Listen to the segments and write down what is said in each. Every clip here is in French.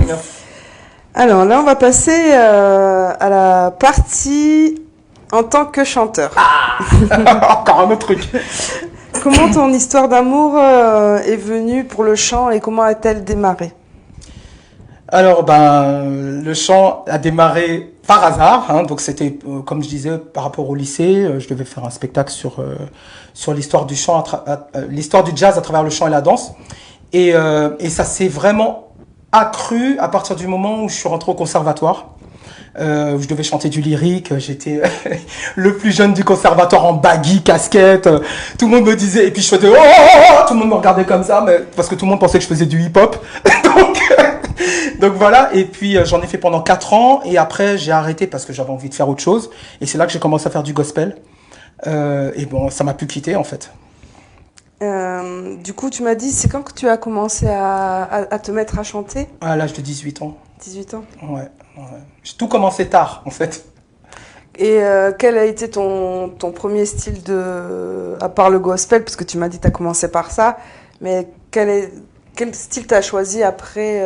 Merci. Alors là, on va passer à la partie en tant que chanteur. Encore un autre truc. Comment ton histoire d'amour est venue pour le chant et comment a-t-elle démarré? Alors, le chant a démarré par hasard. Hein, donc, c'était, comme je disais, par rapport au lycée, je devais faire un spectacle sur l'histoire du chant, l'histoire du jazz à travers le chant et la danse. Et ça s'est vraiment accru à partir du moment où je suis rentré au conservatoire. Où je devais chanter du lyrique, j'étais le plus jeune du conservatoire en baggy, casquette, tout le monde me disait, et puis je faisais oh, tout le monde me regardait comme ça, mais parce que tout le monde pensait que je faisais du hip-hop. donc voilà, et puis j'en ai fait pendant 4 ans, et après j'ai arrêté parce que j'avais envie de faire autre chose, et c'est là que j'ai commencé à faire du gospel, et bon, ça m'a plus quitté en fait. Du coup, tu m'as dit, c'est quand que tu as commencé à te mettre à chanter? À l'âge de 18 ans. 18 ans. Ouais. J'ai tout commencé tard, en fait. Et quel a été ton premier style à part le gospel, parce que tu m'as dit que tu as commencé par ça, mais quel style tu as choisi après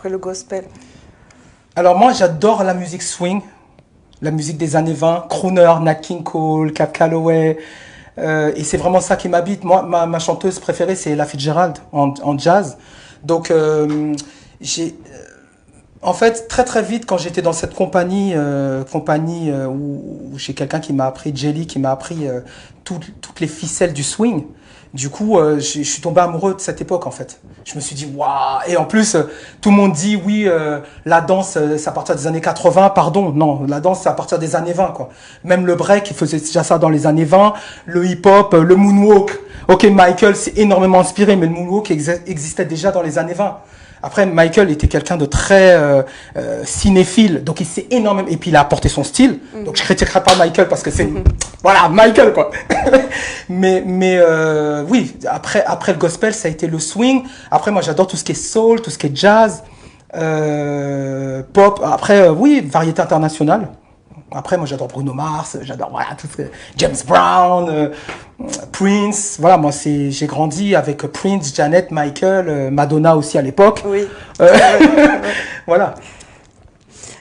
le gospel? Alors moi, j'adore la musique swing, la musique des années 20, crooner, Nat King Cole, Cab Calloway, et c'est vraiment ça qui m'habite. Moi, ma chanteuse préférée, c'est Ella Fitzgerald en jazz. Donc, en fait, très très vite, quand j'étais dans cette compagnie où j'ai quelqu'un qui m'a appris, Jelly, qui m'a appris toutes les ficelles du swing. Du coup, je suis tombé amoureux de cette époque, en fait. Je me suis dit, waouh! Et en plus, tout le monde dit, oui, la danse, c'est à partir des années 80. Pardon, non, la danse, c'est à partir des années 20, quoi. Même le break, il faisait déjà ça dans les années 20. Le hip-hop, le moonwalk. Ok, Michael s'est énormément inspiré, mais le moonwalk existait déjà dans les années 20. Après, Michael était quelqu'un de très cinéphile, donc il s'est énormément... Et puis il a apporté son style, donc je critiquerai pas Michael parce que c'est... Voilà, Michael, quoi. mais oui, après le gospel, ça a été le swing. Après, moi, j'adore tout ce qui est soul, tout ce qui est jazz, pop. Après, oui, variété internationale. Après, moi, j'adore Bruno Mars, j'adore tout ce que... James Brown, Prince. Voilà, moi, j'ai grandi avec Prince, Janet, Michael, Madonna aussi à l'époque. Oui. Voilà.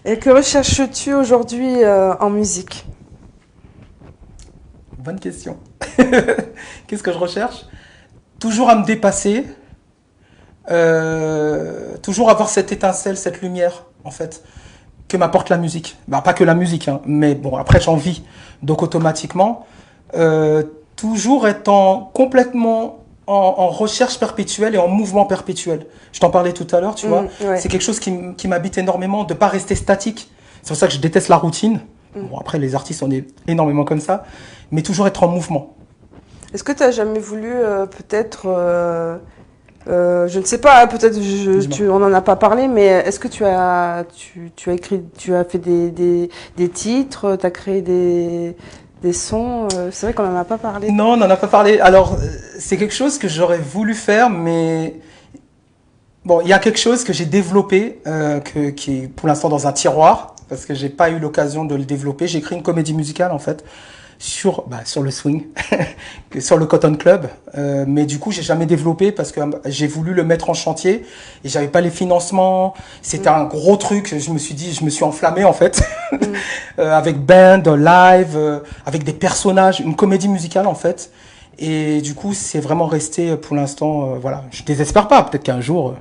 Et que recherches-tu aujourd'hui en musique? Bonne question. Qu'est-ce que je recherche? Toujours à me dépasser. Toujours avoir cette étincelle, cette lumière, en fait, que m'apporte la musique. Pas que la musique, hein, mais bon, après j'en vis. Donc automatiquement, toujours étant complètement en recherche perpétuelle et en mouvement perpétuel. Je t'en parlais tout à l'heure, tu vois. Ouais. C'est quelque chose qui m'habite énormément, de ne pas rester statique. C'est pour ça que je déteste la routine. Bon, après, les artistes, on est énormément comme ça. Mais toujours être en mouvement. Est-ce que tu n'as jamais voulu peut-être... je ne sais pas, peut-être on n'en a pas parlé, mais est-ce que tu as écrit, tu as fait des titres, tu as créé des sons? C'est vrai qu'on n'en a pas parlé. Non, on n'en a pas parlé. Alors, c'est quelque chose que j'aurais voulu faire, mais bon, il y a quelque chose que j'ai développé, qui est pour l'instant dans un tiroir, parce que j'ai pas eu l'occasion de le développer. J'ai écrit une comédie musicale, en fait, sur le swing, sur le Cotton Club, mais du coup j'ai jamais développé parce que j'ai voulu le mettre en chantier et j'avais pas les financements. C'était un gros truc. Je me suis enflammé en fait, avec band, live, avec des personnages, une comédie musicale en fait. Et du coup c'est vraiment resté pour l'instant. Voilà, je désespère pas. Peut-être qu'un jour